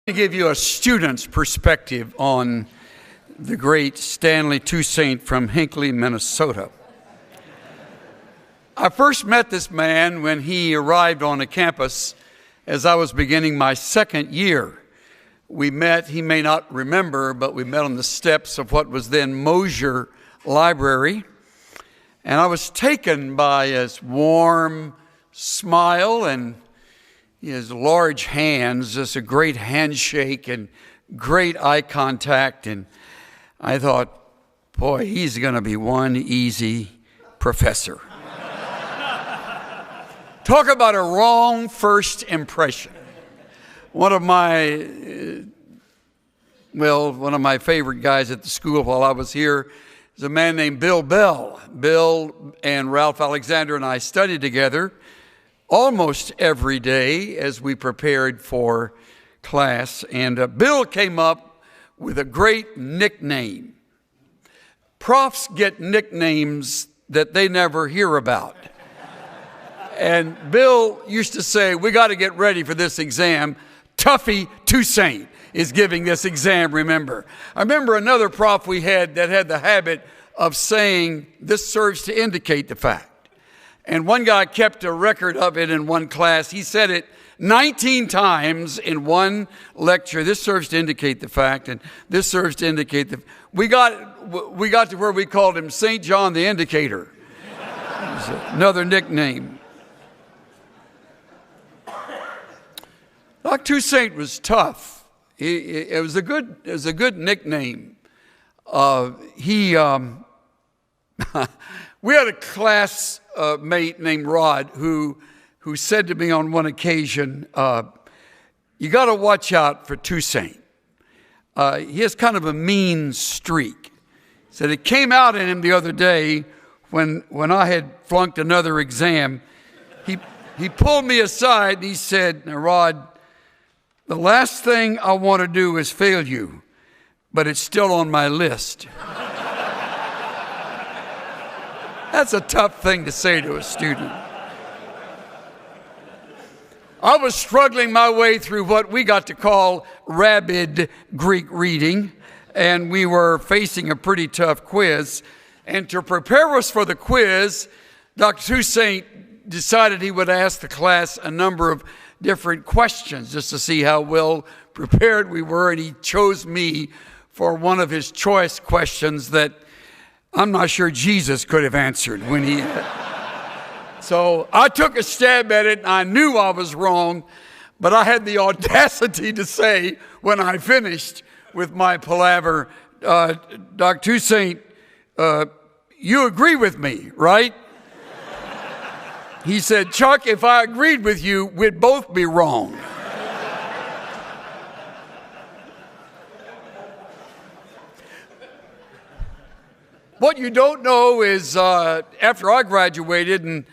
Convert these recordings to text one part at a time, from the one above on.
To give you a student's perspective on the great Stanley Toussaint from Hinckley, Minnesota. I first met this man when he arrived on a campus as I was beginning my second year. We met, he may not remember, but we met on the steps of what was then Mosier Library. And I was taken by his warm smile and his large hands, just a great handshake and great eye contact. And I thought, boy, he's going to be one easy professor. Talk about a wrong first impression. One of my favorite guys at the school while I was here is a man named Bill Bell. Bill and Ralph Alexander and I studied together almost every day as we prepared for class. And Bill came up with a great nickname. Profs get nicknames that they never hear about. And Bill used to say, we got to get ready for this exam. Tuffy Toussaint is giving this exam, remember. I remember another prof we had that had the habit of saying, this serves to indicate the fact. And one guy kept a record of it in one class. He said it 19 times in one lecture. This serves to indicate the fact, and this serves to indicate the... We got to where we called him St. John the Indicator. Another nickname. Dr. Toussaint was tough. It was a good nickname. We had a classmate named Rod who said to me on one occasion, you got to watch out for Toussaint. He has kind of a mean streak. He said it came out in him the other day when I had flunked another exam. He pulled me aside and he said, now Rod, the last thing I want to do is fail you, but it's still on my list. That's a tough thing to say to a student. I was struggling my way through what we got to call rabid Greek reading, and we were facing a pretty tough quiz. And to prepare us for the quiz, Dr. Toussaint decided he would ask the class a number of different questions just to see how well prepared we were, and he chose me for one of his choice questions that I'm not sure Jesus could have answered when he... So I took a stab at it, and I knew I was wrong, but I had the audacity to say when I finished with my palaver, Dr. Toussaint, you agree with me, right? He said, Chuck, if I agreed with you, we'd both be wrong. What you don't know is after I graduated and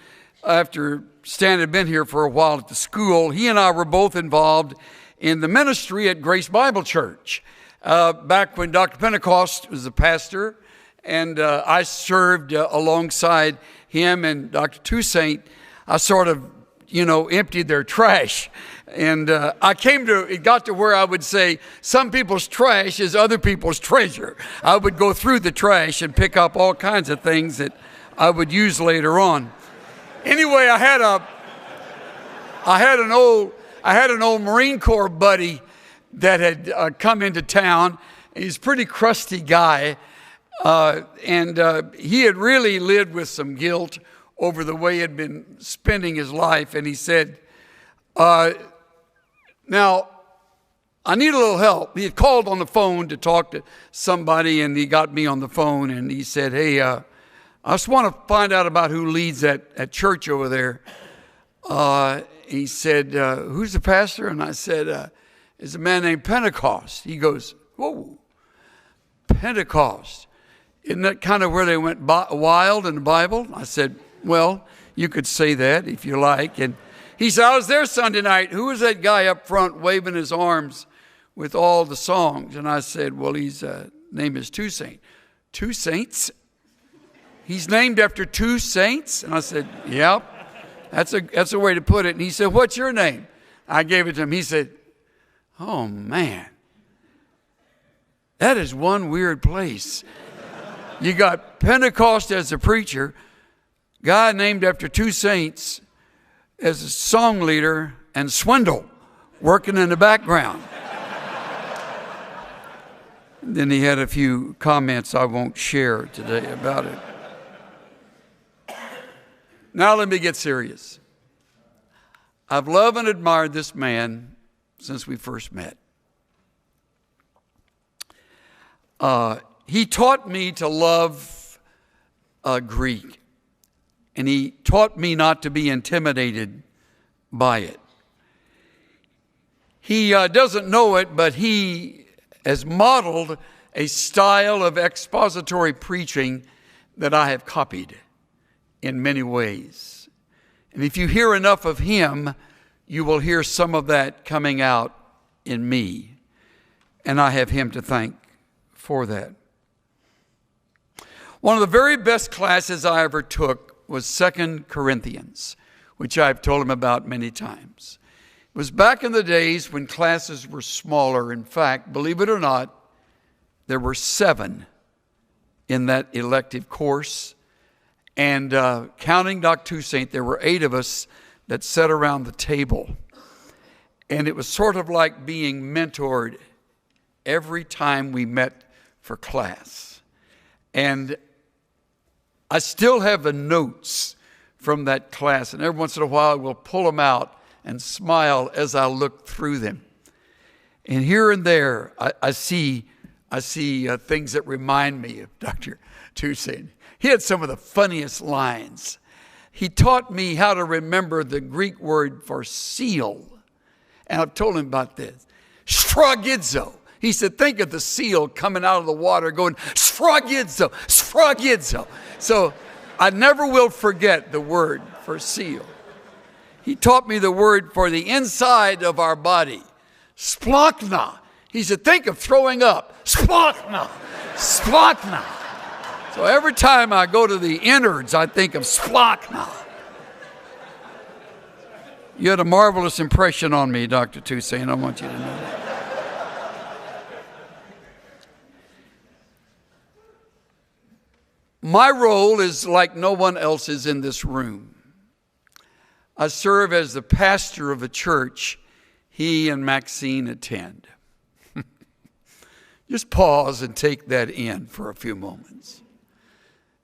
after Stan had been here for a while at the school, he and I were both involved in the ministry at Grace Bible Church. Back when Dr. Pentecost was the pastor, and I served alongside him and Dr. Toussaint, I sort of, emptied their trash. And it got to where I would say, some people's trash is other people's treasure. I would go through the trash and pick up all kinds of things that I would use later on. Anyway, I had an old Marine Corps buddy that had come into town. He's a pretty crusty guy. And he had really lived with some guilt over the way he had been spending his life. And he said, now, I need a little help. He had called on the phone to talk to somebody, and he got me on the phone, and he said, hey, I just want to find out about who leads that church over there. He said, who's the pastor? And I said, it's a man named Pentecost. He goes, whoa, Pentecost. Isn't that kind of where they went wild in the Bible? I said, well, you could say that if you like. And he said, I was there Sunday night. Who was that guy up front waving his arms with all the songs? And I said, well, his name is Toussaint. Two saints? He's named after two saints? And I said, yep, that's a way to put it. And he said, what's your name? I gave it to him. He said, Oh, man. That is one weird place. You got Pentecost as a preacher, guy named after two saints as a song leader, and Swindoll working in the background. Then he had a few comments I won't share today about it. Now let me get serious. I've loved and admired this man since we first met. He taught me to love Greek, and he taught me not to be intimidated by it. He doesn't know it, but he has modeled a style of expository preaching that I have copied in many ways. And if you hear enough of him, you will hear some of that coming out in me. And I have him to thank for that. One of the very best classes I ever took was 2 Corinthians, which I've told him about many times. It was back in the days when classes were smaller. In fact, believe it or not, there were 7 in that elective course. And counting Dr. Toussaint, there were 8 of us that sat around the table. And it was sort of like being mentored every time we met for class. And I still have the notes from that class. And every once in a while, we'll pull them out and smile as I look through them. And here and there, I see things that remind me of Dr. Toussaint. He had some of the funniest lines. He taught me how to remember the Greek word for seal. And I've told him about this. Sphragidzo. He said, think of the seal coming out of the water going, sphragidzo, sphragidzo. So I never will forget the word for seal. He taught me the word for the inside of our body, splachna. He said, think of throwing up, splachna, splachna. So every time I go to the innards, I think of splachna. You had a marvelous impression on me, Dr. Toussaint. I want you to know that. My role is like no one else's in this room. I serve as the pastor of a church he and Maxine attend. Just pause and take that in for a few moments.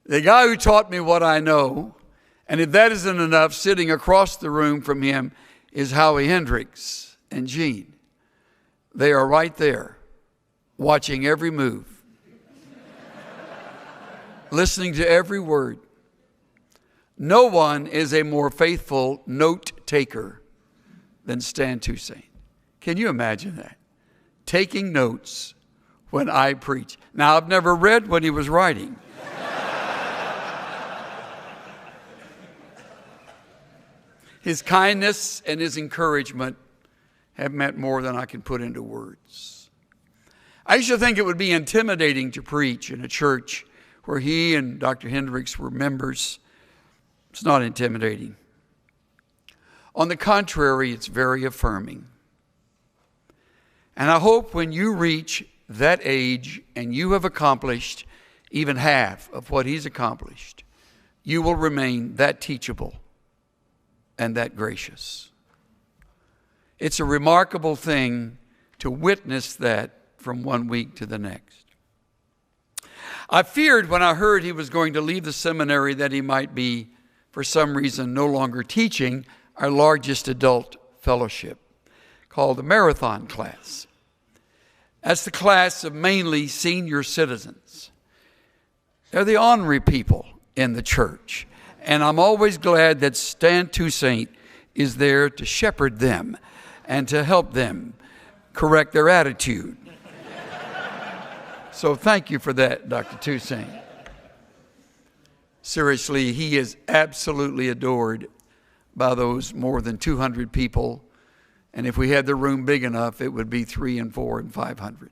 The guy who taught me what I know, and if that isn't enough, sitting across the room from him is Howie Hendricks and Jean. They are right there, watching every move, listening to every word. No one is a more faithful note taker than Stan Toussaint. Can you imagine that? Taking notes when I preach. Now, I've never read what he was writing. His kindness and his encouragement have meant more than I can put into words. I used to think it would be intimidating to preach in a church where he and Dr. Hendricks were members. It's not intimidating. On the contrary, it's very affirming. And I hope when you reach that age and you have accomplished even half of what he's accomplished, you will remain that teachable and that gracious. It's a remarkable thing to witness that from one week to the next. I feared when I heard he was going to leave the seminary that he might be, for some reason, no longer teaching our largest adult fellowship, called the Marathon class. That's the class of mainly senior citizens. They're the ornery people in the church. And I'm always glad that Stan Toussaint is there to shepherd them and to help them correct their attitude. So thank you for that, Dr. Toussaint. Seriously, he is absolutely adored by those more than 200 people. And if we had the room big enough, it would be 300 and 400 and 500.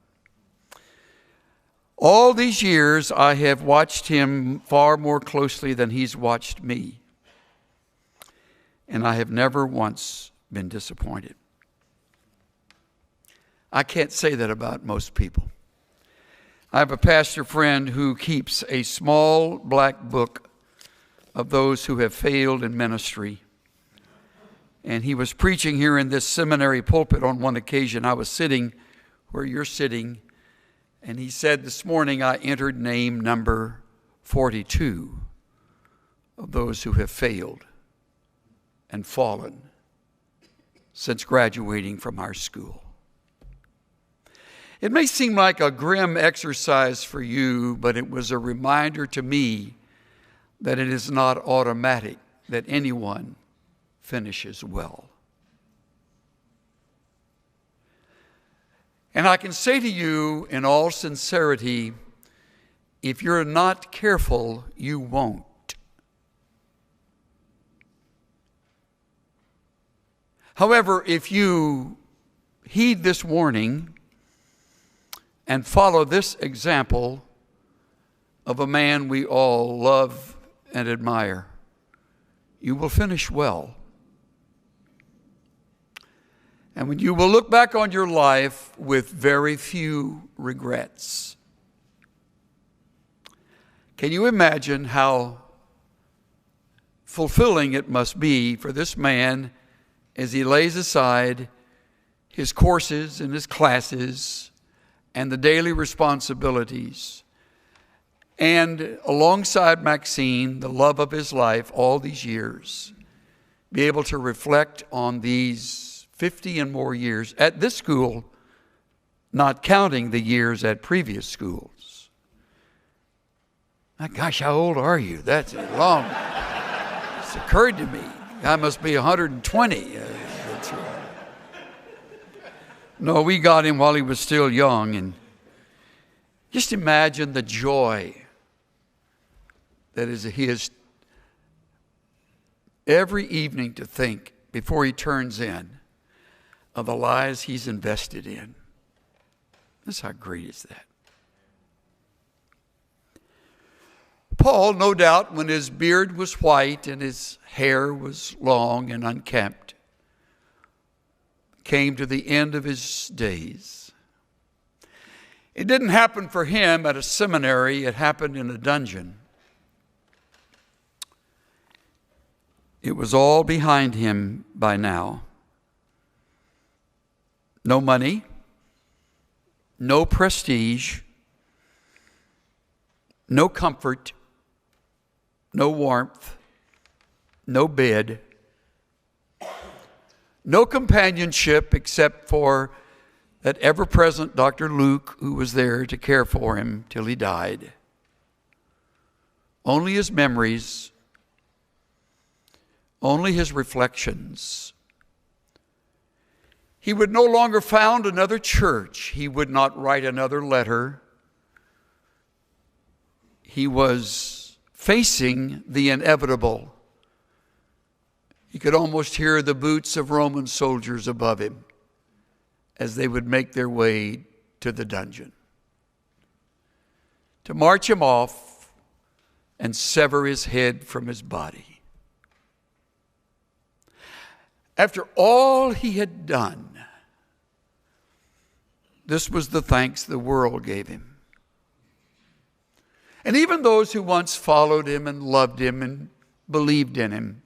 All these years, I have watched him far more closely than he's watched me. And I have never once been disappointed. I can't say that about most people. I have a pastor friend who keeps a small black book of those who have failed in ministry. And he was preaching here in this seminary pulpit on one occasion. I was sitting where you're sitting, and he said, this morning I entered name number 42 of those who have failed and fallen since graduating from our school. It may seem like a grim exercise for you, but it was a reminder to me that it is not automatic that anyone finishes well. And I can say to you in all sincerity, if you're not careful, you won't. However, if you heed this warning and follow this example of a man we all love and admire, you will finish well. And when you will look back on your life with very few regrets. Can you imagine how fulfilling it must be for this man as he lays aside his courses and his classes and the daily responsibilities, and alongside Maxine, the love of his life all these years, be able to reflect on these 50 and more years at this school, not counting the years at previous schools. My gosh, how old are you? That's long. It's occurred to me. I must be 120. That's right. No, we got him while he was still young. And just imagine the joy that is his every evening to think before he turns in of the lives he's invested in. That's how great is that. Paul, no doubt, when his beard was white and his hair was long and unkempt, came to the end of his days. It didn't happen for him at a seminary. It happened in a dungeon. It was all behind him by now. No money, no prestige, no comfort, no warmth, no bed, no companionship except for that ever-present Dr. Luke, who was there to care for him till he died. Only his memories, only his reflections. He would no longer found another church. He would not write another letter. He was facing the inevitable. He could almost hear the boots of Roman soldiers above him as they would make their way to the dungeon to march him off and sever his head from his body. After all he had done, this was the thanks the world gave him. And even those who once followed him and loved him and believed in him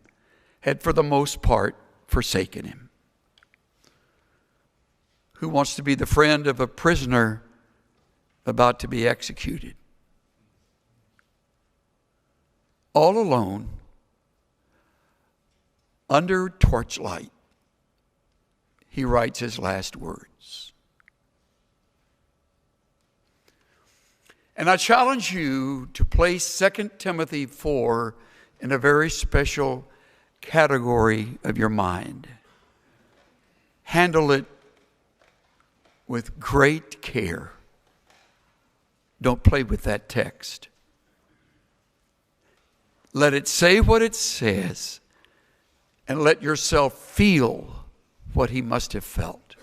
had for the most part forsaken him. Who wants to be the friend of a prisoner about to be executed? All alone, under torchlight, he writes his last words. And I challenge you to place 2 Timothy 4 in a very special category of your mind. Handle it with great care. Don't play with that text. Let it say what it says, and let yourself feel what he must have felt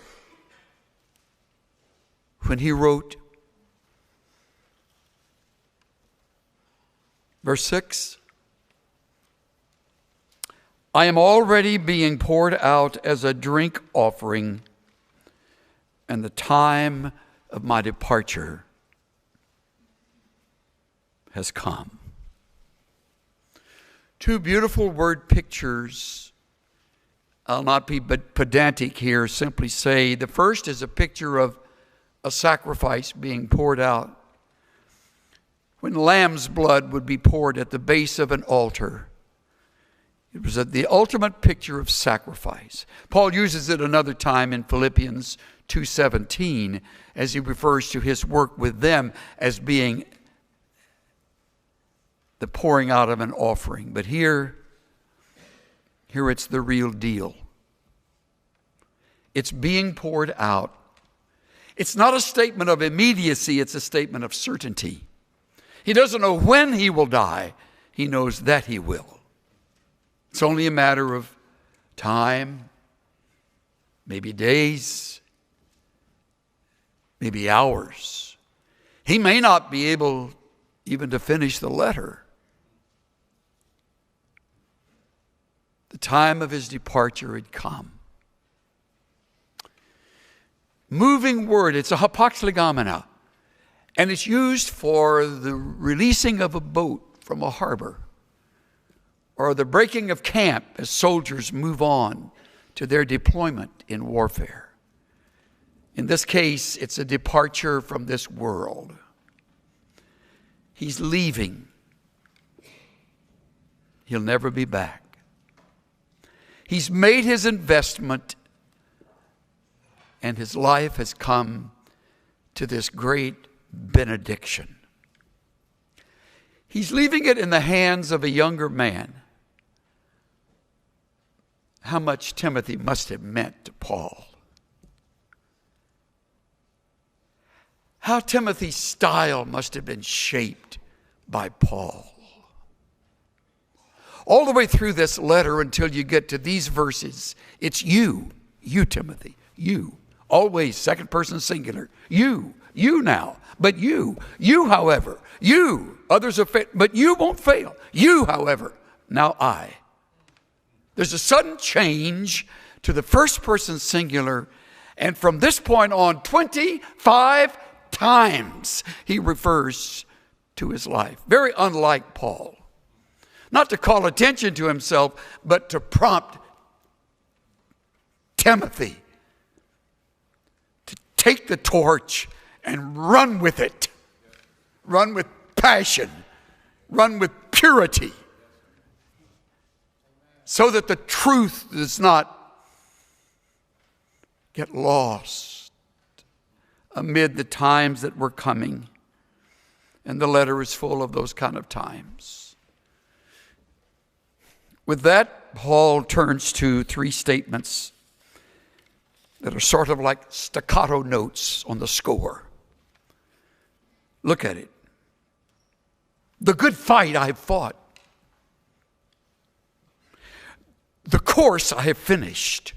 when he wrote, verse 6, I am already being poured out as a drink offering, and the time of my departure has come. Two beautiful word pictures. I'll not be pedantic here, simply say the first is a picture of a sacrifice being poured out. When lamb's blood would be poured at the base of an altar, it was the ultimate picture of sacrifice. Paul uses it another time in Philippians 2:17 as he refers to his work with them as being the pouring out of an offering. But here it's the real deal. It's being poured out. It's not a statement of immediacy, it's a statement of certainty. He doesn't know when he will die. He knows that he will. It's only a matter of time, maybe days, maybe hours. He may not be able even to finish the letter. The time of his departure had come. Moving word, it's a hapaxlegomena, and it's used for the releasing of a boat from a harbor or the breaking of camp as soldiers move on to their deployment in warfare. In this case, it's a departure from this world. He's leaving. He'll never be back. He's made his investment, and his life has come to this great benediction. He's leaving it in the hands of a younger man. How much Timothy must have meant to Paul. How Timothy's style must have been shaped by Paul. All the way through this letter until you get to these verses, it's you, Timothy, you. Always second person singular. You now. But you, however, you. Others have failed, but you won't fail. You, however, now I. There's a sudden change to the first person singular, and from this point on, 25 times he refers to his life. Very unlike Paul. Not to call attention to himself, but to prompt Timothy to take the torch and run with it. Run with passion. Run with purity. So that the truth does not get lost amid the times that were coming. And the letter is full of those kind of times. With that, Paul turns to three statements that are sort of like staccato notes on the score. Look at it. The good fight I have fought. The course I have finished.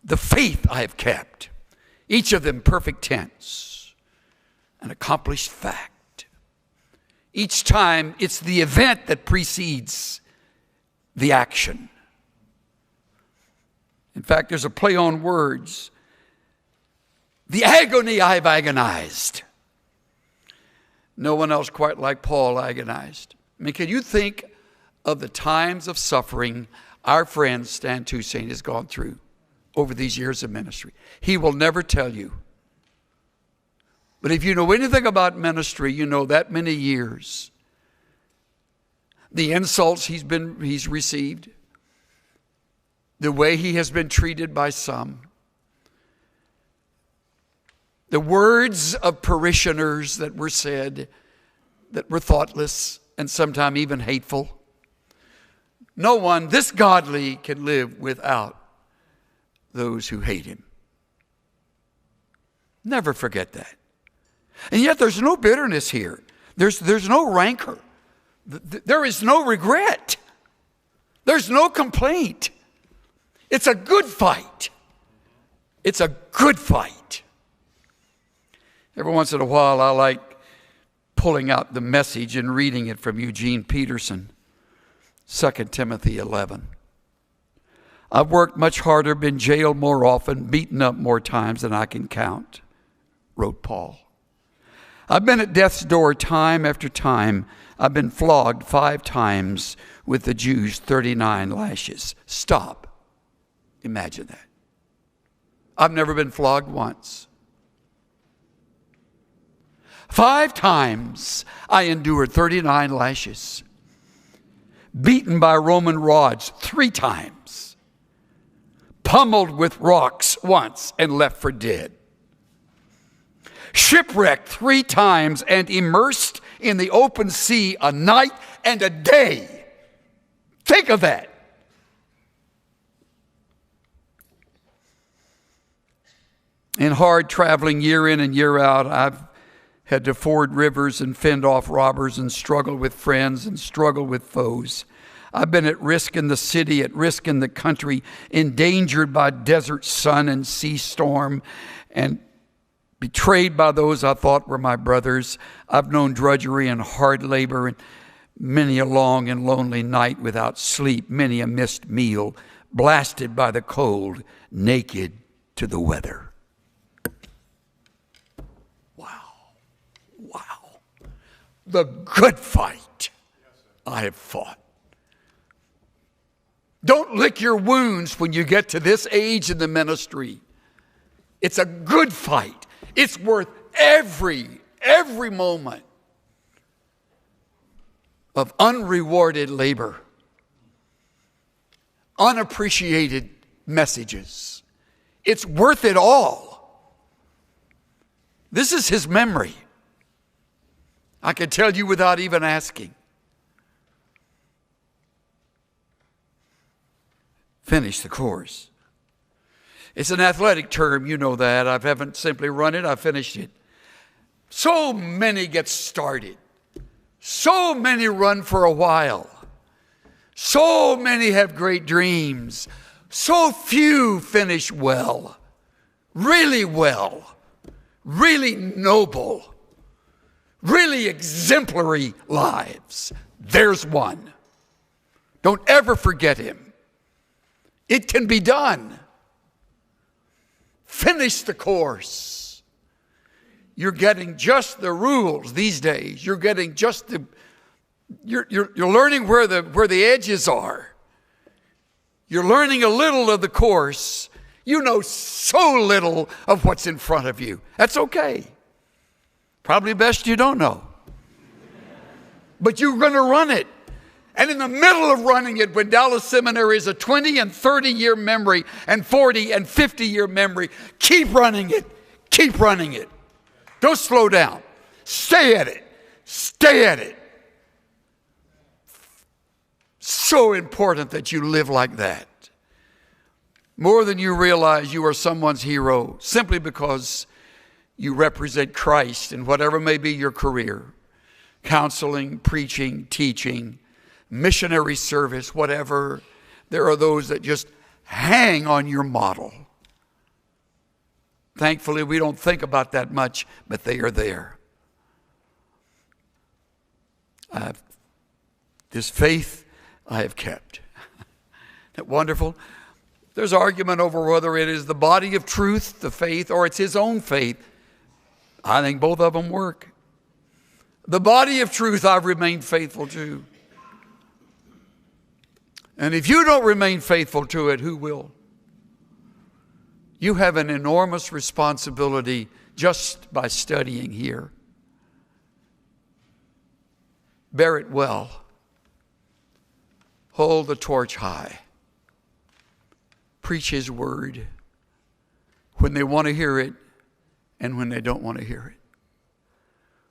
The faith I have kept. Each of them perfect tense. An accomplished fact. Each time it's the event that precedes the action. In fact, there's a play on words. The agony I have agonized. No one else quite like Paul agonized. I mean, can you think of the times of suffering our friend Stan Toussaint has gone through over these years of ministry? He will never tell you. But if you know anything about ministry, you know that many years. The insults he's received. The way he has been treated by some. The words of parishioners that were said that were thoughtless and sometimes even hateful. No one this godly can live without those who hate him. Never forget that. And yet there's no bitterness here. There's no rancor. There is no regret. There's no complaint. It's a good fight. It's a good fight. Every once in a while, I like pulling out the Message and reading it from Eugene Peterson, 2 Timothy 11. I've worked much harder, been jailed more often, beaten up more times than I can count, wrote Paul. I've been at death's door time after time. I've been flogged 5 times with the Jews, 39 lashes. Stop. Imagine that. I've never been flogged once. 5 times I endured 39 lashes. Beaten by Roman rods 3 times. Pummeled with rocks once and left for dead. Shipwrecked 3 times and immersed in the open sea a night and a day. Think of that. In hard traveling year in and year out, I've had to ford rivers and fend off robbers and struggle with friends and struggle with foes. I've been at risk in the city, at risk in the country, endangered by desert sun and sea storm, and betrayed by those I thought were my brothers. I've known drudgery and hard labor, and many a long and lonely night without sleep, many a missed meal, blasted by the cold, naked to the weather. Wow. The good fight I have fought. Don't lick your wounds when you get to this age in the ministry. It's a good fight. It's worth every moment of unrewarded labor, unappreciated messages. It's worth it all. This is his memory. I can tell you without even asking. Finish the course. It's an athletic term, you know that. I haven't simply run it, I finished it. So many get started. So many run for a while. So many have great dreams. So few finish well, really noble, really exemplary lives. There's one. Don't ever forget him. It can be done. Finish the course. You're getting just the rules these days. You're getting just the, you're learning where the edges are. You're learning a little of the course. You know so little of what's in front of you. That's okay. Probably best you don't know. But you're going to run it. And in the middle of running it, when Dallas Seminary is a 20 and 30-year memory and 40 and 50-year memory, keep running it. Keep running it. Don't slow down. Stay at it. Stay at it. So important that you live like that. More than you realize, you are someone's hero simply because you represent Christ in whatever may be your career. Counseling, preaching, teaching, missionary service, whatever. There are those that just hang on your model. Thankfully, we don't think about that much, but they are there. This faith I have kept. Isn't that wonderful? There's argument over whether it is the body of truth, the faith, or it's his own faith. I think both of them work. The body of truth I've remained faithful to. And if you don't remain faithful to it, who will? You have an enormous responsibility just by studying here. Bear it well. Hold the torch high. Preach his word when they want to hear it and when they don't want to hear it.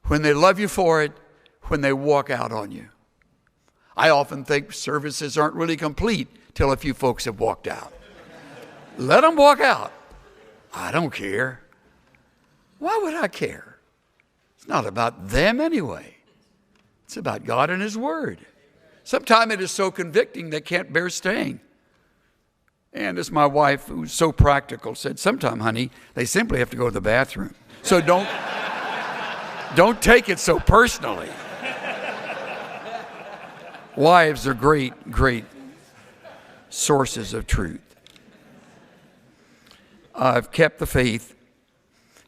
When they love you for it, when they walk out on you. I often think services aren't really complete till a few folks have walked out. Let them walk out. I don't care. Why would I care? It's not about them anyway. It's about God and his word. Sometimes it is so convicting they can't bear staying. And as my wife, who's so practical, said, sometime, honey, they simply have to go to the bathroom. So don't take it so personally. Wives are great sources of truth. I've kept the faith,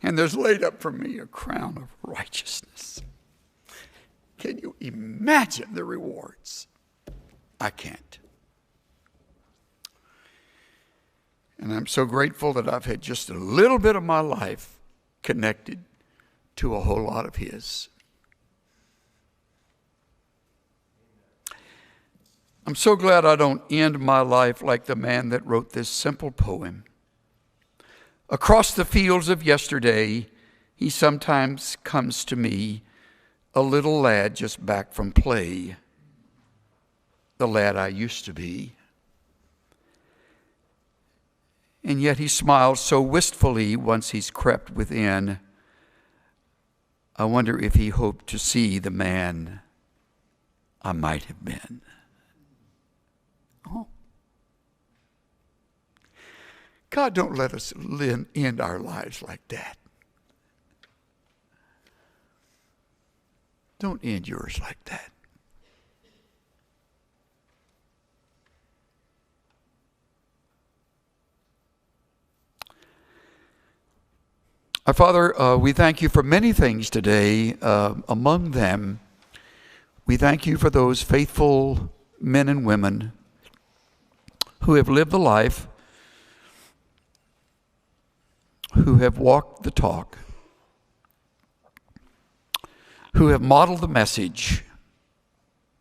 and there's laid up for me a crown of righteousness. Can you imagine the rewards? I can't. And I'm so grateful that I've had just a little bit of my life connected to a whole lot of his. I'm so glad I don't end my life like the man that wrote this simple poem. Across the fields of yesterday, he sometimes comes to me, a little lad just back from play, the lad I used to be. And yet he smiles so wistfully once he's crept within. I wonder if he hoped to see the man I might have been. Oh. God, don't let us end our lives like that. Don't end yours like that. Our Father, we thank you for many things today. Among them, we thank you for those faithful men and women who have lived the life, who have walked the talk, who have modeled the message,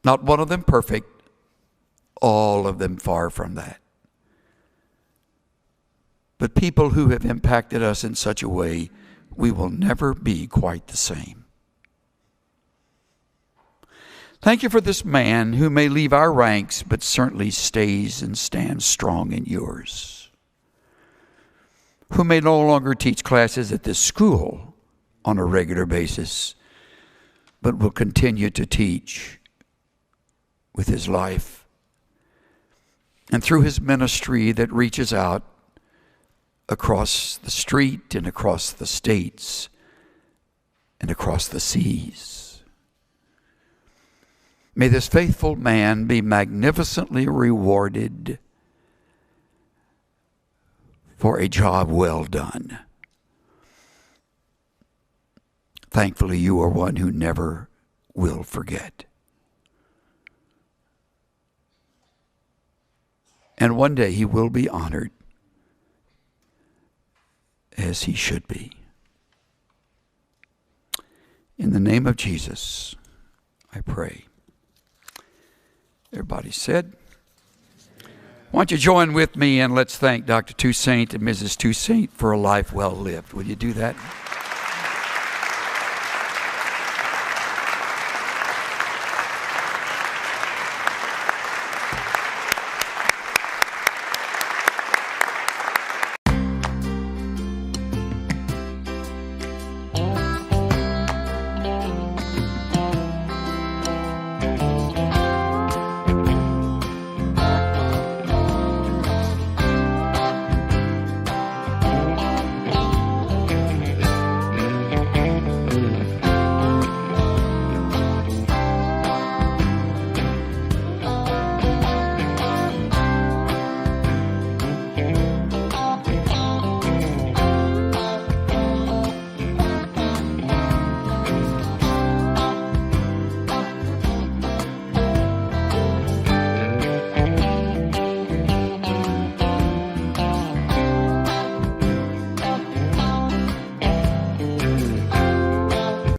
not one of them perfect, all of them far from that. But people who have impacted us in such a way, we will never be quite the same. Thank you for this man who may leave our ranks, but certainly stays and stands strong in yours. Who may no longer teach classes at this school on a regular basis, but will continue to teach with his life and through his ministry that reaches out across the street and across the states and across the seas. May this faithful man be magnificently rewarded for a job well done. Thankfully, you are one who never will forget. And one day he will be honored as he should be. In the name of Jesus, I pray. Everybody said, why don't you join with me and let's thank Dr. Toussaint and Mrs. Toussaint for a life well lived. Will you do that?